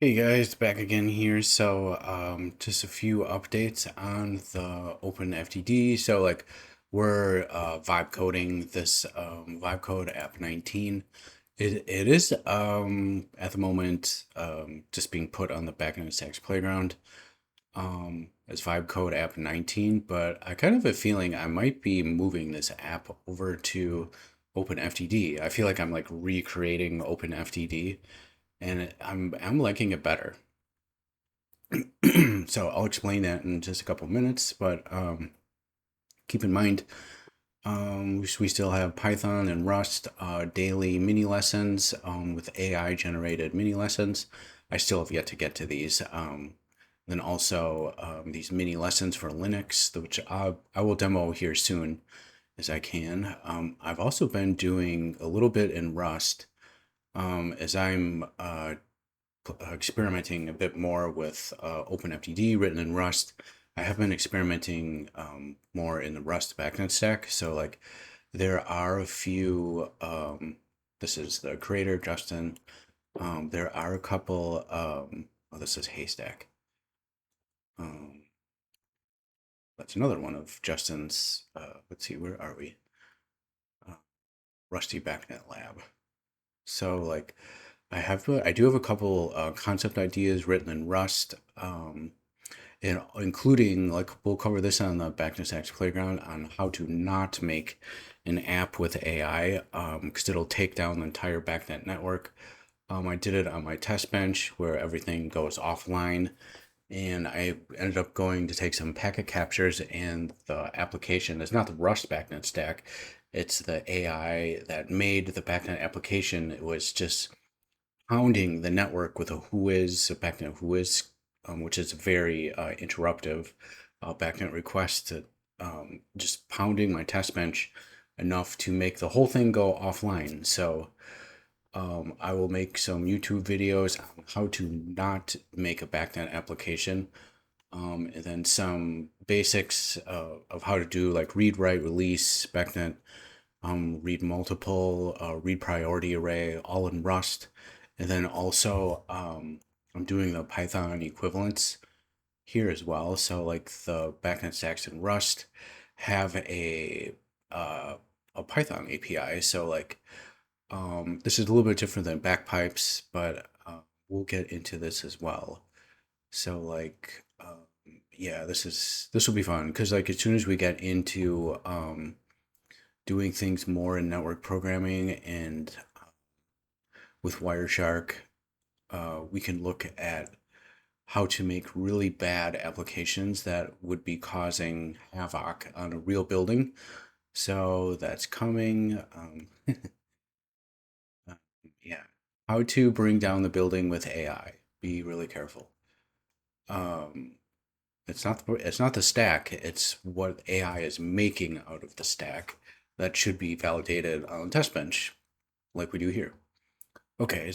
Hey guys, back again here. Just a few updates on the Open-FDD. We're vibe coding this vibe code app 19. It is at the moment just being put on the backend stacks playground as vibe code app 19, but I kind of have a feeling I might be moving this app over to Open-FDD. I feel like I'm like recreating Open-FDD and I'm liking it better. So I'll explain that in just a couple minutes, but keep in mind we still have Python and Rust daily mini lessons with AI generated mini lessons. I still have yet to get to these. Then also these mini lessons for Linux, which I will demo here soon as I can. I've also been doing a little bit in Rust as I'm experimenting a bit more with Open-FDD written in Rust. I have been experimenting more in the Rust backend stack. There are a few. This is the creator Justin. There are a couple. Oh, this is Haystack. Um, that's another one of Justin's. Let's see, where are we? Uh, Rusty Backnet Lab. I do have a couple concept ideas written in Rust, and including like we'll cover this on the Backness X Playground on how to not make an app with AI, because it'll take down the entire backnet network. I did it on my test bench where everything goes offline, and I ended up going to take some packet captures, and the application is not the Rust backnet stack, it's the AI that made the backnet application. It was just pounding the network with a whois, a backnet whois, which is very interruptive backnet request, to just pounding my test bench enough to make the whole thing go offline. I will make some YouTube videos on how to not make a backnet application, and then some basics of how to do like read, write, release, backnet, read multiple, read priority array, all in Rust. And then also, I'm doing the Python equivalents here as well. So like the backend stacks in Rust have uh, a Python API. This is a little bit different than backpipes, but we'll get into this as well. Yeah, this will be fun because like as soon as we get into doing things more in network programming and with Wireshark, we can look at how to make really bad applications that would be causing havoc on a real building. So that's coming. Uh, yeah, how to bring down the building with AI. Be really careful. Um, it's not the stack. It's what AI is making out of the stack that should be validated on test bench, like we do here. Okay,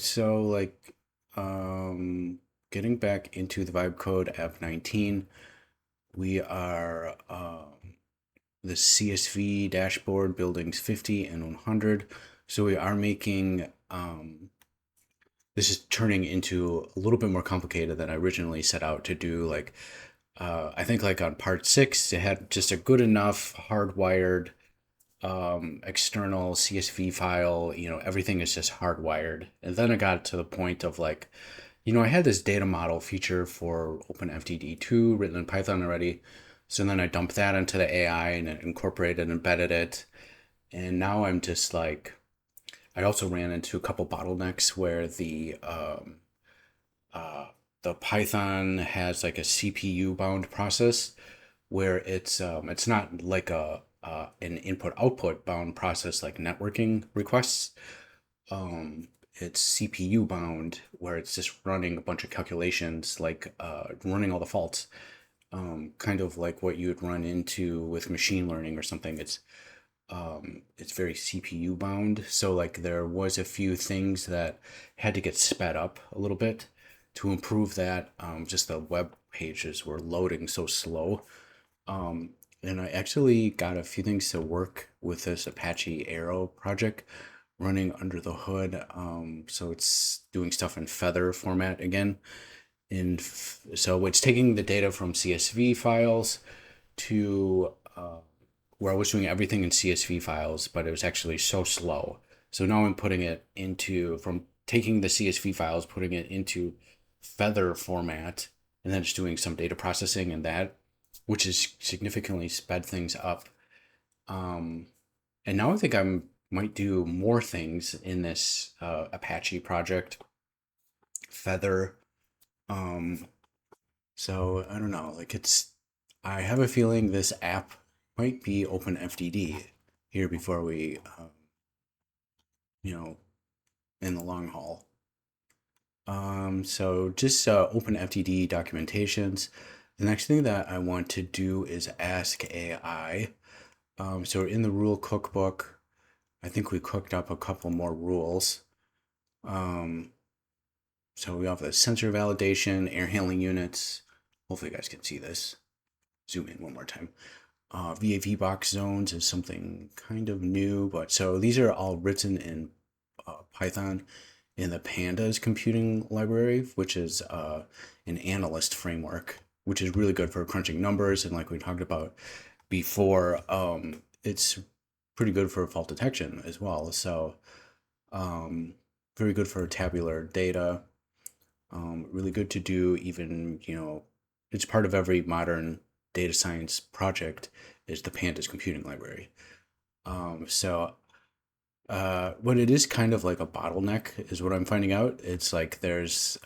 getting back into the vibe code app 19, we are the CSV dashboard buildings 50 and 100. So we are making this is turning into a little bit more complicated than I originally set out to do. I think like on part 6, it had just a good enough hardwired external CSV file. Everything is just hardwired. And then I got to the point of like, I had this data model feature for OpenFDD2 written in Python already. So then I dumped that into the AI and it incorporated and embedded it. And now I'm just like, I also ran into a couple bottlenecks where uh, the Python has like a CPU bound process where it's not like a an input output bound process like networking requests. It's CPU bound where it's just running a bunch of calculations, like running all the faults, kind of like what you'd run into with machine learning or something. It's very CPU bound. So like there was a few things that had to get sped up a little bit to improve that. Just the web pages were loading so slow. And I actually got a few things to work with this Apache Arrow project running under the hood. So it's doing stuff in feather format again. So it's taking the data from CSV files to where I was doing everything in CSV files, but it was actually so slow. So now I'm putting it into, from taking the CSV files, putting it into feather format, and then just doing some data processing and that, which has significantly sped things up. And now I think I might do more things in this Apache project, feather. Um, so I don't know, like I have a feeling this app might be Open-FDD here before we, you know, in the long haul. So just Open-FDD documentations. The next thing that I want to do is ask AI. So in the rule cookbook, I think we cooked up a couple more rules. Um, so we have the sensor validation, air handling units. Hopefully you guys can see this. Zoom in one more time. VAV box zones is something kind of new, but so these are all written in Python in the Pandas computing library, which is an analyst framework, which is really good for crunching numbers. And like we talked about before, it's pretty good for fault detection as well. So very good for tabular data. Really good to do even, it's part of every modern data science project is the Pandas computing library. But it is kind of like a bottleneck is what I'm finding out. It's like there's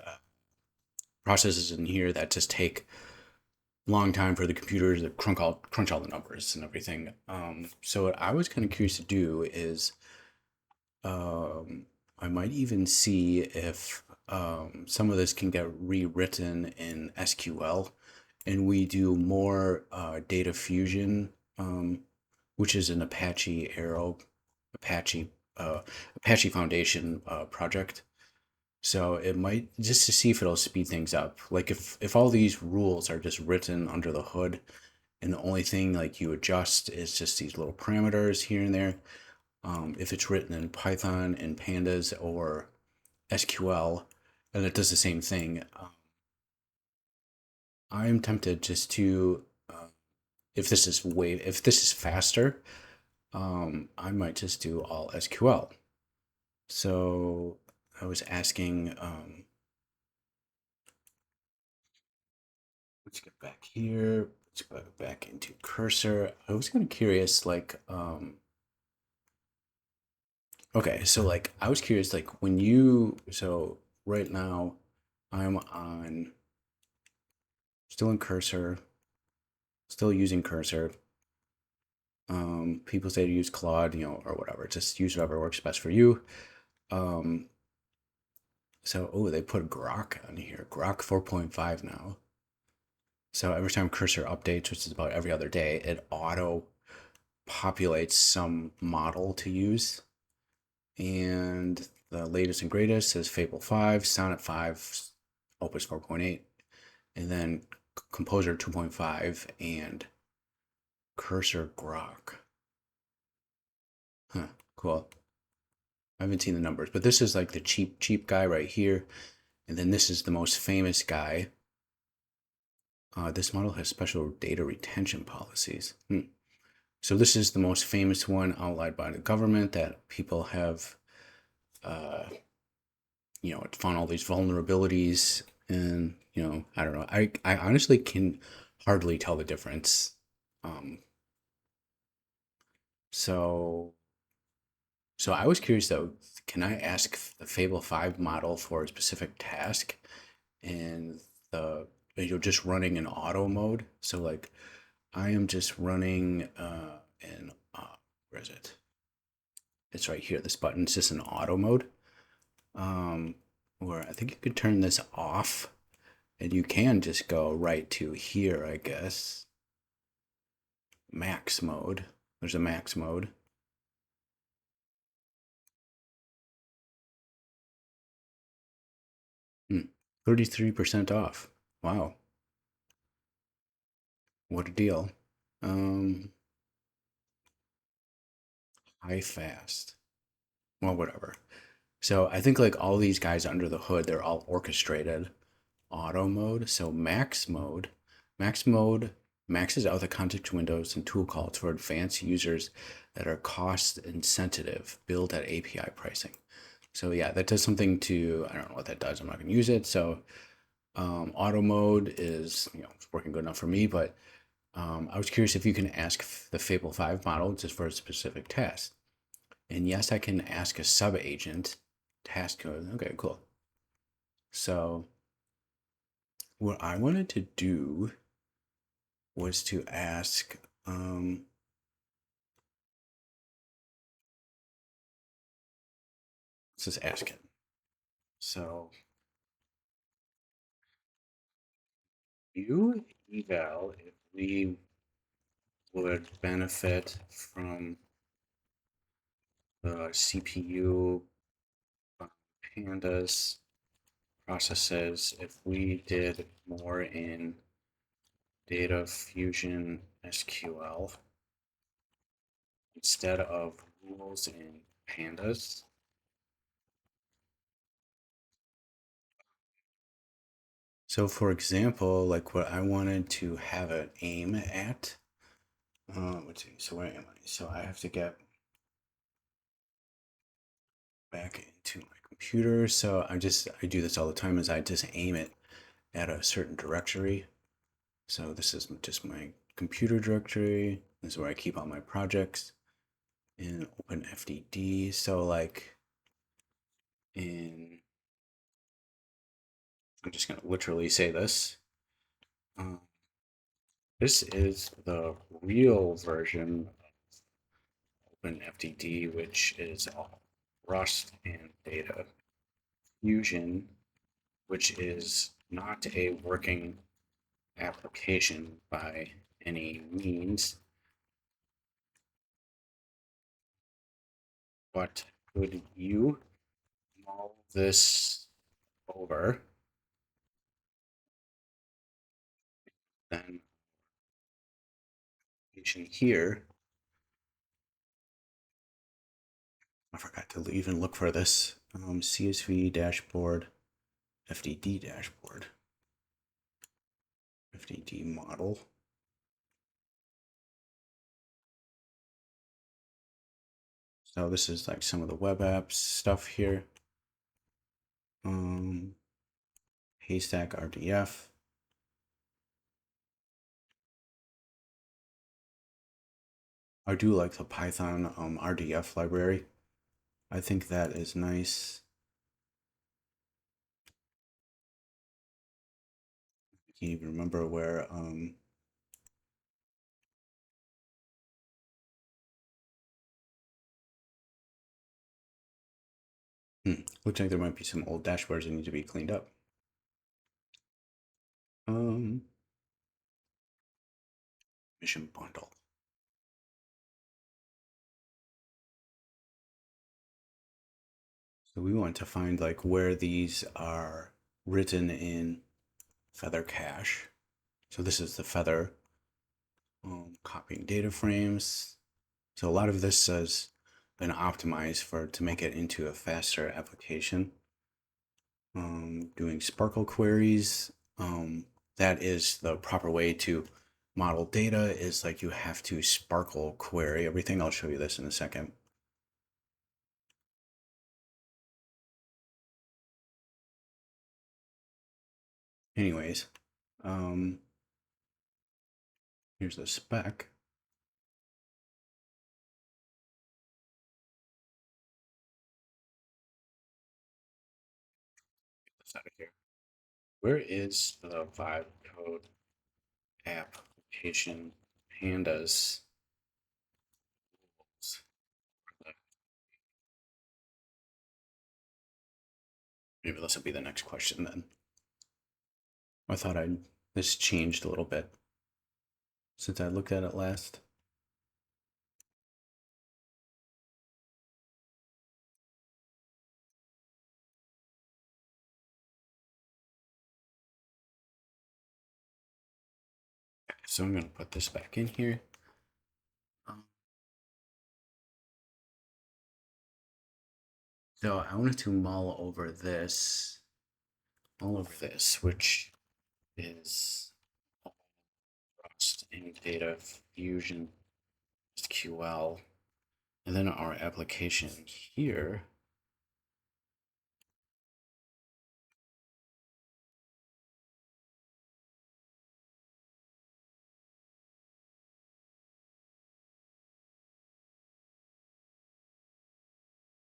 processes in here that just take long time for the computers to crunch all the numbers and everything. So what I was kind of curious to do is um, I might even see if some of this can get rewritten in SQL, and we do more DataFusion, which is an Apache Apache Foundation project. So it might just to see if it'll speed things up. Like if all these rules are just written under the hood, and the only thing like you adjust is just these little parameters here and there. If it's written in Python and Pandas or SQL, and it does the same thing, I'm tempted just to, if this is faster, I might just do all SQL. So I was asking, let's get back here. Let's go back into cursor. I was kind of curious, like, okay, so like I was curious, like so right now I'm on, still in cursor, still using cursor. People say to use Claude, or whatever. Just use whatever works best for you. Um, oh, they put Grok on here. Grok 4.5 now. So every time cursor updates, which is about every other day, it auto populates some model to use. And the latest and greatest is Fable 5, Sonnet 5, Opus 4.8, and then Composer 2.5, and Cursor Grok. Huh, cool. I haven't seen the numbers, but this is like the cheap guy right here. And then this is the most famous guy. This model has special data retention policies. So this is the most famous one outlined by the government that people have, found all these vulnerabilities. And, I don't know. I honestly can hardly tell the difference. Um, so So I was curious though, can I ask the Fable 5 model for a specific task and just running in auto mode? So like I am just running in where is it? It's right here. This button. It's just in auto mode. Um where I think you could turn this off and you can just go right to here, I guess. Max mode. There's a max mode. 33% off. Wow. What a deal. Um, high fast. well, whatever. So I think like all these guys under the hood, they're all orchestrated auto mode. So max mode maxes out the context windows and tool calls for advanced users that are cost insensitive, billed at API pricing. So yeah, that does something to, I don't know what that does. I'm not going to use it. So auto mode is, it's working good enough for me, but I was curious if you can ask the Fable 5 model just for a specific task. And yes, I can ask a sub agent task code. Okay, cool. So what I wanted to do was to ask, let's just ask it. So you eval if we would benefit from the CPU pandas processes if we did more in DataFusion SQL instead of rules in pandas. So for example, like what I wanted to have an aim at, let's see, so where am I? So I have to get back into my computer. So I do this all the time is I just aim it at a certain directory. So this is just my computer directory. This is where I keep all my projects in Open-FDD. So like in, I'm just gonna literally say this. This is the real version of Open-FDD, which is Rust and DataFusion, which is not a working application by any means, but could you mull this over, then here, I forgot to even look for this, CSV dashboard, FDD dashboard, FDD model. So this is like some of the web apps stuff here. Haystack RDF. I do like the Python RDF library. I think that is nice. I can't even remember where looks like there might be some old dashboards that need to be cleaned up. Mission bundle. So we want to find like where these are written in Feather cache. So this is the Feather copying data frames. So a lot of this has been optimized to make it into a faster application. Doing Sparkle queries. That is the proper way to model data is like you have to Sparkle query everything. I'll show you this in a second. Anyways, here's the spec. Get this out of here. Where is the vibe code application pandas? Maybe this will be the next question then. I thought this changed a little bit since I looked at it last. So I'm going to put this back in here. So I wanted to mull over this, which is Rust and DataFusion SQL, and then our application here.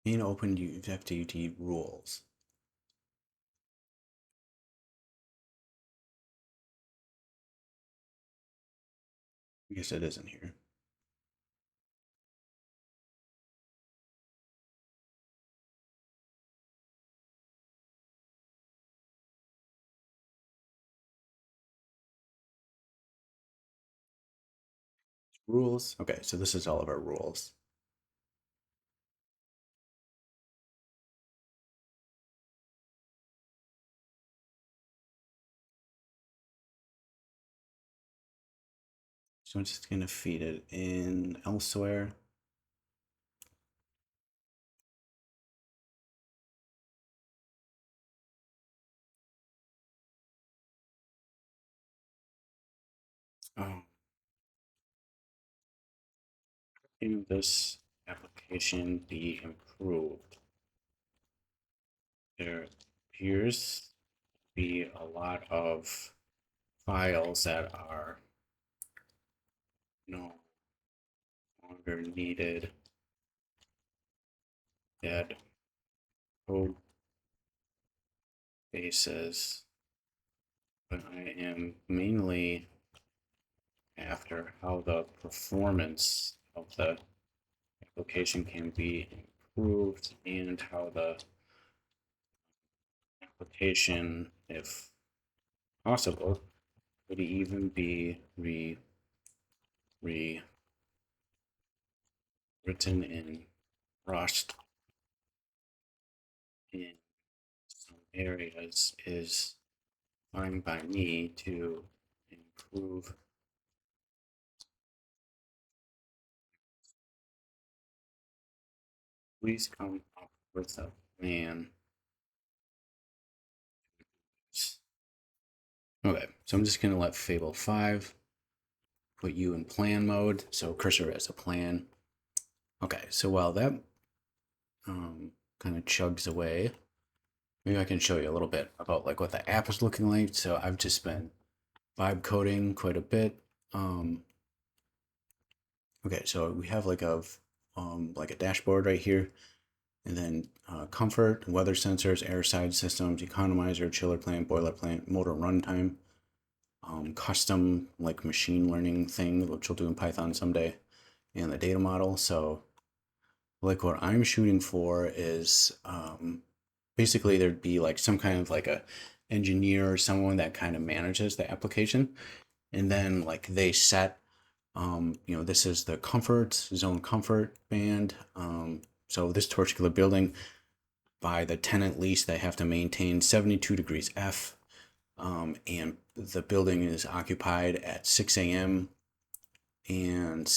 In Open-FDD rules. I guess it isn't here. Rules. Okay, so this is all of our rules. So I'm just going to feed it in elsewhere. Can this application be improved? There appears to be a lot of files that are no longer needed, that code bases, but I am mainly after how the performance of the application can be improved and how the application, if possible, could even be written in Rust in some areas is fine by me to improve. Please come up with a plan. Okay, so I'm just going to let Fable 5 put you in plan mode. So cursor as a plan. Okay, so while that kind of chugs away, maybe I can show you a little bit about like what the app is looking like. So I've just been vibe coding quite a bit. Okay, so we have like a dashboard right here, and then comfort, weather sensors, airside systems, economizer, chiller plant, boiler plant, motor runtime, custom like machine learning thing, which we'll do in Python someday, and the data model. So like what I'm shooting for is basically there'd be like some kind of like a engineer or someone that kind of manages the application, and then like they set this is the comfort zone comfort band. So this particular building, by the tenant lease, they have to maintain 72 degrees F, and the building is occupied at 6 a.m. and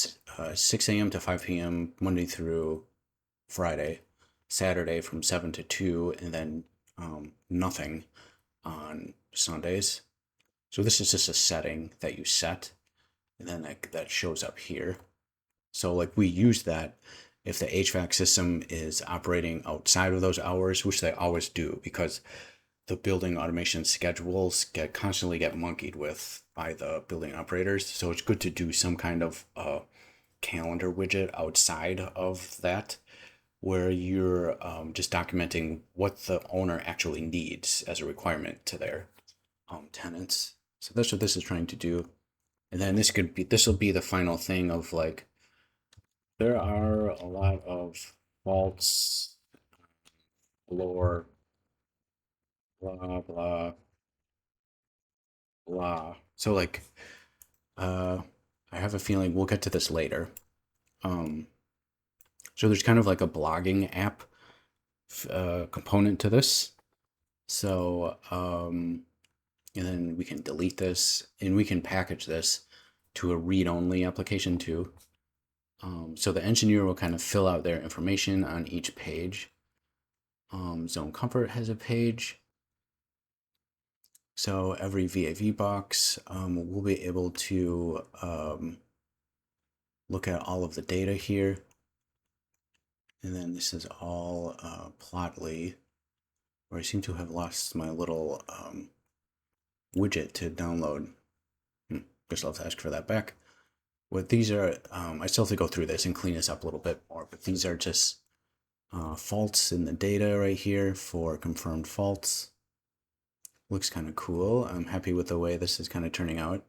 6 a.m. to 5 p.m. Monday through Friday, Saturday from 7 to 2, and then nothing on Sundays. So this is just a setting that you set, and then that shows up here. So like we use that if the HVAC system is operating outside of those hours, which they always do because the building automation schedules constantly get monkeyed with by the building operators. So it's good to do some kind of calendar widget outside of that where you're just documenting what the owner actually needs as a requirement to their tenants. So that's what this is trying to do. And then this will be the final thing of like, there are a lot of faults, lore, blah, blah, blah. So like, I have a feeling we'll get to this later. So there's kind of like a blogging app component to this. So, and then we can delete this and we can package this to a read-only application too. So the engineer will kind of fill out their information on each page. Zone Comfort has a page. So every VAV box will be able to look at all of the data here. And then this is all Plotly, where I seem to have lost my little widget to download. Guess I'll have to ask for that back. What these are, I still have to go through this and clean this up a little bit more, but these are just faults in the data right here for confirmed faults. Looks kind of cool. I'm happy with the way this is kind of turning out.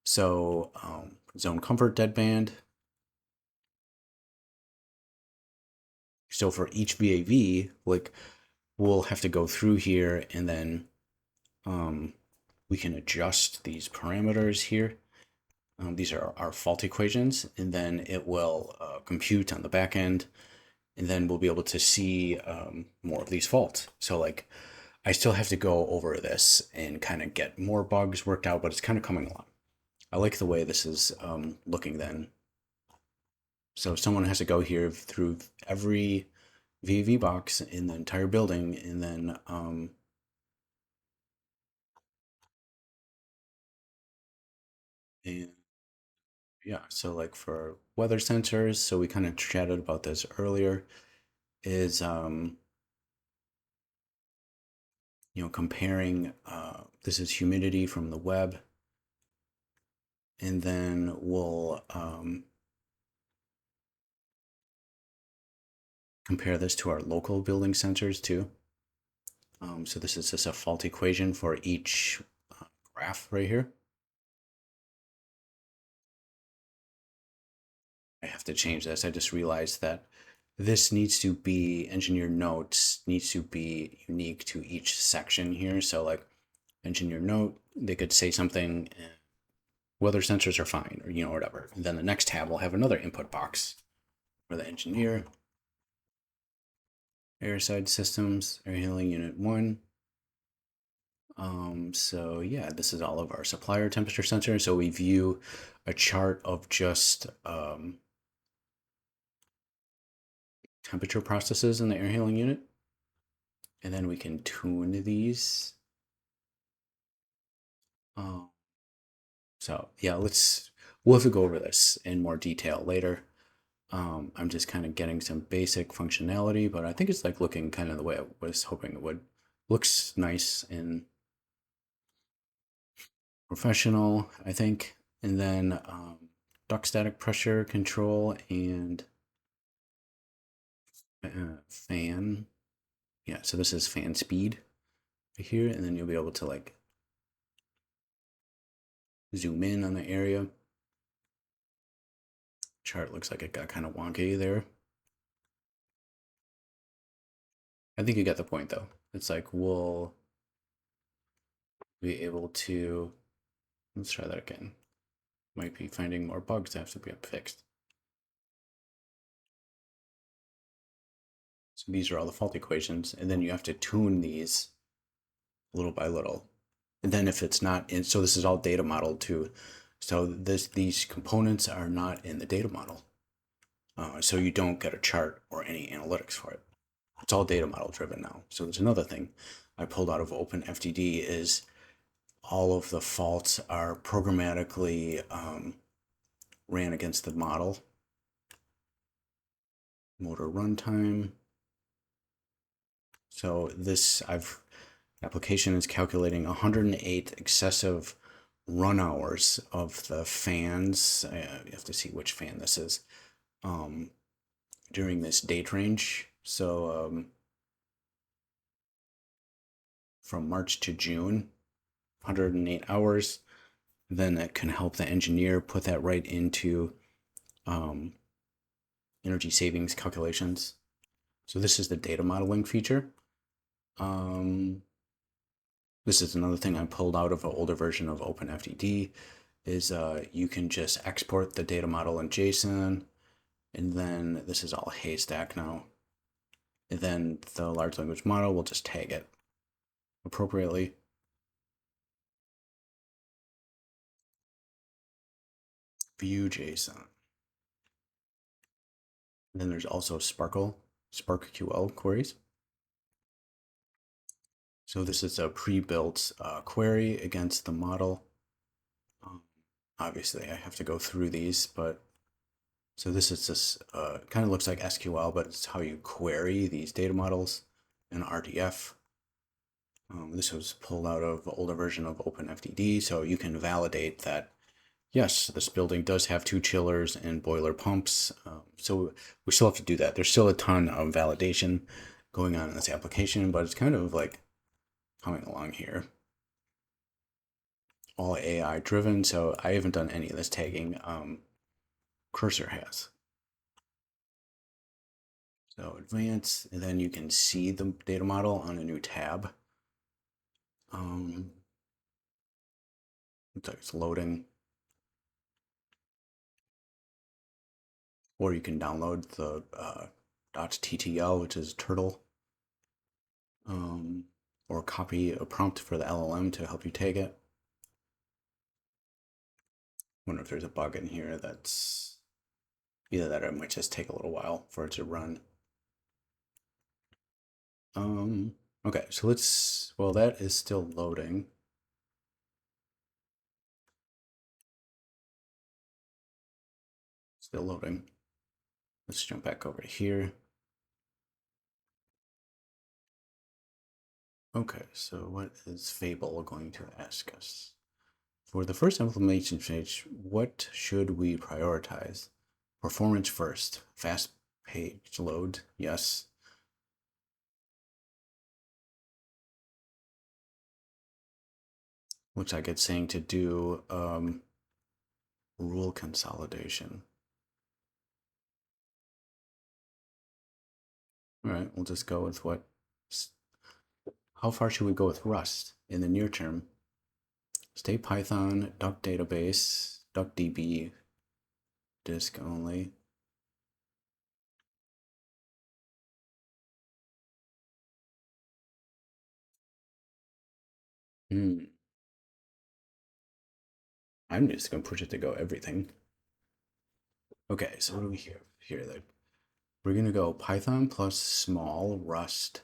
So zone comfort deadband. So for each VAV, like we'll have to go through here and then we can adjust these parameters here. These are our fault equations, and then it will compute on the back end, and then we'll be able to see more of these faults. So like I still have to go over this and kind of get more bugs worked out, but it's kind of coming along. I like the way this is looking then. So someone has to go here through every VAV box in the entire building, and then and yeah, so like for weather sensors, so we kind of chatted about this earlier, is comparing this is humidity from the web, and then we'll compare this to our local building sensors too. So this is just a fault equation for each graph right here. I have to change this. I just realized that this needs to be engineer notes needs to be unique to each section here. So like engineer note, they could say something, weather sensors are fine, or whatever. And then the next tab will have another input box for the engineer. Airside systems, air handling unit 1. So yeah, this is all of our supplier temperature sensors. So we view a chart of just temperature processes in the air handling unit. And then we can tune these. So yeah, we'll have to go over this in more detail later. I'm just kind of getting some basic functionality, but I think it's like looking kind of the way I was hoping it would. Looks nice and professional, I think. And then duct static pressure control and fan. Yeah, so this is fan speed right here, and then you'll be able to like zoom in on the area. Chart looks like it got kind of wonky there. I think you get the point though. It's like we'll be able to, let's try that again. Might be finding more bugs that have to be fixed. So these are all the fault equations, and then you have to tune these little by little. And then if it's not in, so this is all data modeled too. So these components are not in the data model. So you don't get a chart or any analytics for it. It's all data model driven now. So there's another thing I pulled out of Open-FDD is all of the faults are programmatically ran against the model. Motor runtime. So this application is calculating 108 excessive run hours of the fans. You have to see which fan this is during this date range. So from March to June, 108 hours. Then it can help the engineer put that right into energy savings calculations. So this is the data modeling feature. This is another thing I pulled out of an older version of Open-FDD is you can just export the data model in JSON, and then this is all haystack now. And then the large language model will just tag it appropriately. View JSON. And then there's also SparkQL queries. So this is a pre-built query against the model. Obviously, I have to go through these, but so this is just kind of looks like SQL, but it's how you query these data models in RDF. This was pulled out of the older version of Open-FDD, so you can validate that, yes, this building does have 2 chillers and boiler pumps. So we still have to do that. There's still a ton of validation going on in this application, but it's kind of like coming along here. All AI driven, so I haven't done any of this tagging. Cursor has. So advanced, and then you can see the data model on a new tab. Looks like it's loading. Or you can download the .ttl, which is turtle. Or copy a prompt for the LLM to help you tag it. Wonder if there's a bug in here that's either that or it might just take a little while for it to run. Okay, so let's, well, that is still loading. Still loading. Let's jump back over here. Okay, so what is Fable going to ask us? For the first implementation stage, what should we prioritize? Performance first. Fast page load, yes. Looks like it's saying to do rule consolidation. All right, we'll just go with what. How far should we go with Rust in the near term? Stay Python, duck database, DuckDB, disk only. I'm just gonna push it to go everything. Okay, so what do we hear here? That we're gonna go Python plus small Rust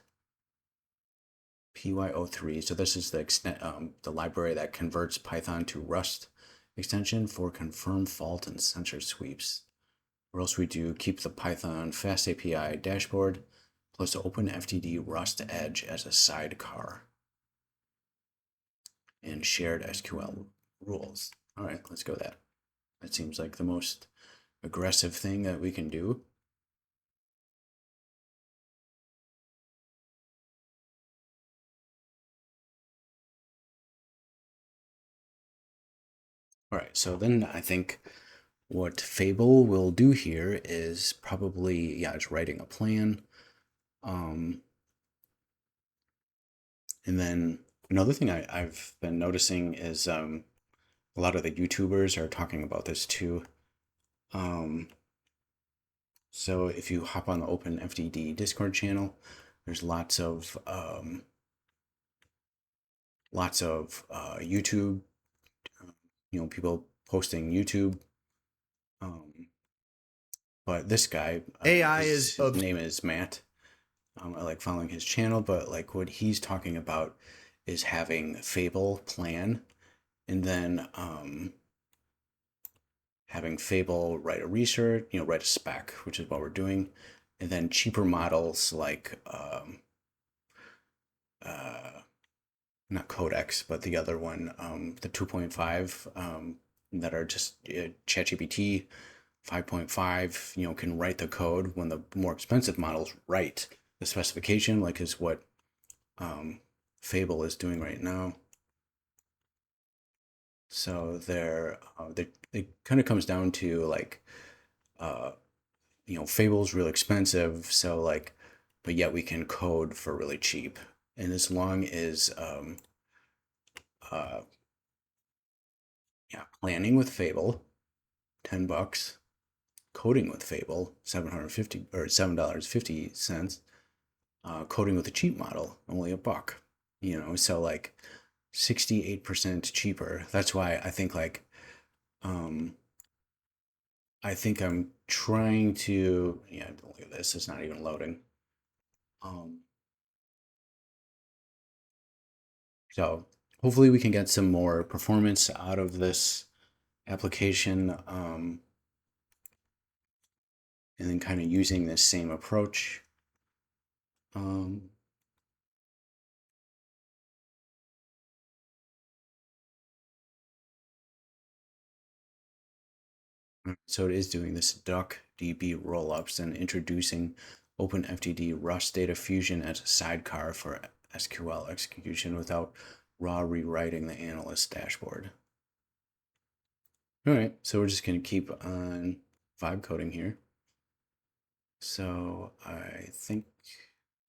PY03. So this is the extent, the library that converts Python to Rust extension for confirm fault and sensor sweeps. Or else we do keep the Python fast API dashboard plus Open-FDD Rust Edge as a sidecar and shared SQL rules. All right, let's go that. That seems like the most aggressive thing that we can do. All right, so then I think what Fable will do here is probably, yeah, it's writing a plan. And then another thing I've been noticing is a lot of the YouTubers are talking about this too. So if you hop on the Open-FDD Discord channel, there's lots of YouTube, people posting YouTube. But this guy, his name is Matt. I like following his channel, but like what he's talking about is having Fable plan, and then having Fable write a research, write a spec, which is what we're doing, and then cheaper models like not Codex, but the other one, the 2.5, that are just ChatGPT 5.5, can write the code when the more expensive models write the specification, like is what Fable is doing right now. So it kind of comes down to like, Fable's real expensive, so like, but yet we can code for really cheap. And as long as, planning with Fable, $10, coding with Fable, 750 or $7.50, coding with a cheap model, only $1. So like 68% cheaper. That's why I think like, I think I'm trying to, look at this, it's not even loading. So hopefully we can get some more performance out of this application, and then kind of using this same approach. So it is doing this DuckDB rollups and introducing Open-FDD Rust DataFusion as a sidecar for SQL execution without raw rewriting the analyst dashboard. All right, so we're just going to keep on vibe coding here. So I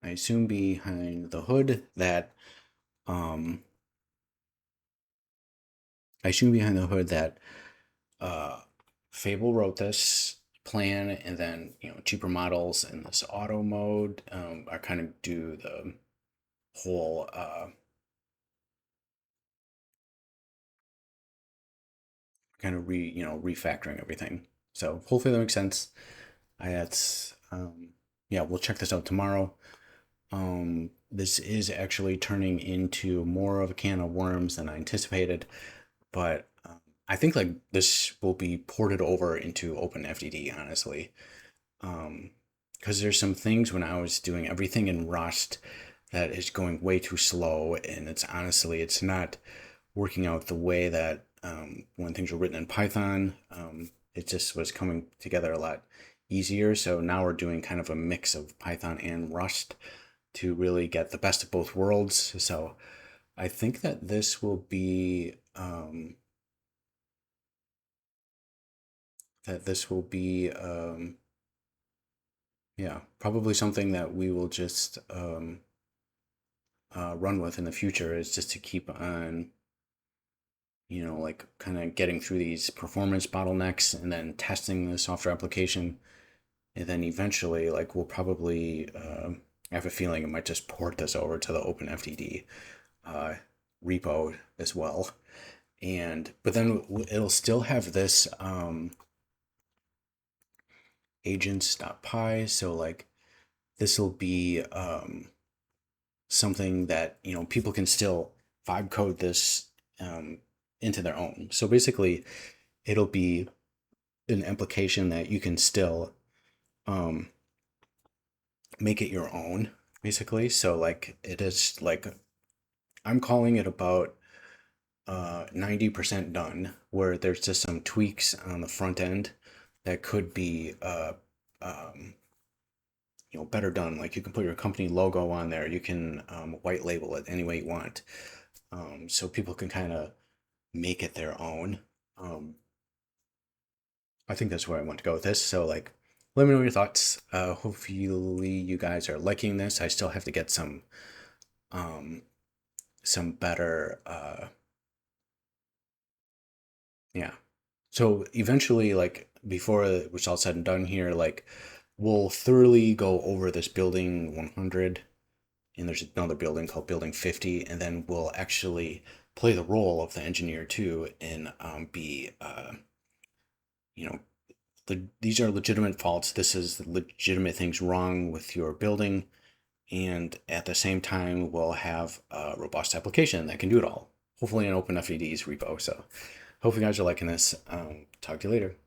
assume behind the hood that Fable wrote this plan, and then cheaper models in this auto mode are kind of do the whole kind of refactoring everything. So hopefully that makes sense. Yeah, we'll check this out tomorrow. This is actually turning into more of a can of worms than I anticipated, but I think like this will be ported over into Open-FDD, honestly. Because there's some things when I was doing everything in Rust that is going way too slow, and it's not working out the way that when things were written in Python, it just was coming together a lot easier. So now we're doing kind of a mix of Python and Rust to really get the best of both worlds. So I think that this will be yeah, probably something that we will just run with in the future, is just to keep on like kind of getting through these performance bottlenecks and then testing the software application. And then eventually, like, we'll probably, I have a feeling it might just port this over to the Open-FDD repo as well. But then it'll still have this agents.py. So like this will be something that, people can still vibe code this into their own. So basically it'll be an application that you can still make it your own, basically. So like it is like, I'm calling it about 90% done, where there's just some tweaks on the front end that could be better done. Like you can put your company logo on there, you can white label it any way you want, so people can kind of make it their own. I think that's where I want to go with this. So like, let me know your thoughts. Hopefully you guys are liking this. I still have to get some better yeah. So eventually, like before it's all said and done here, like we'll thoroughly go over this building 100, and there's another building called building 50, and then we'll actually play the role of the engineer too, and be these are legitimate faults. This is legitimate things wrong with your building, and at the same time, we'll have a robust application that can do it all. Hopefully, an OpenFDD's repo. So, hope you guys are liking this. Talk to you later.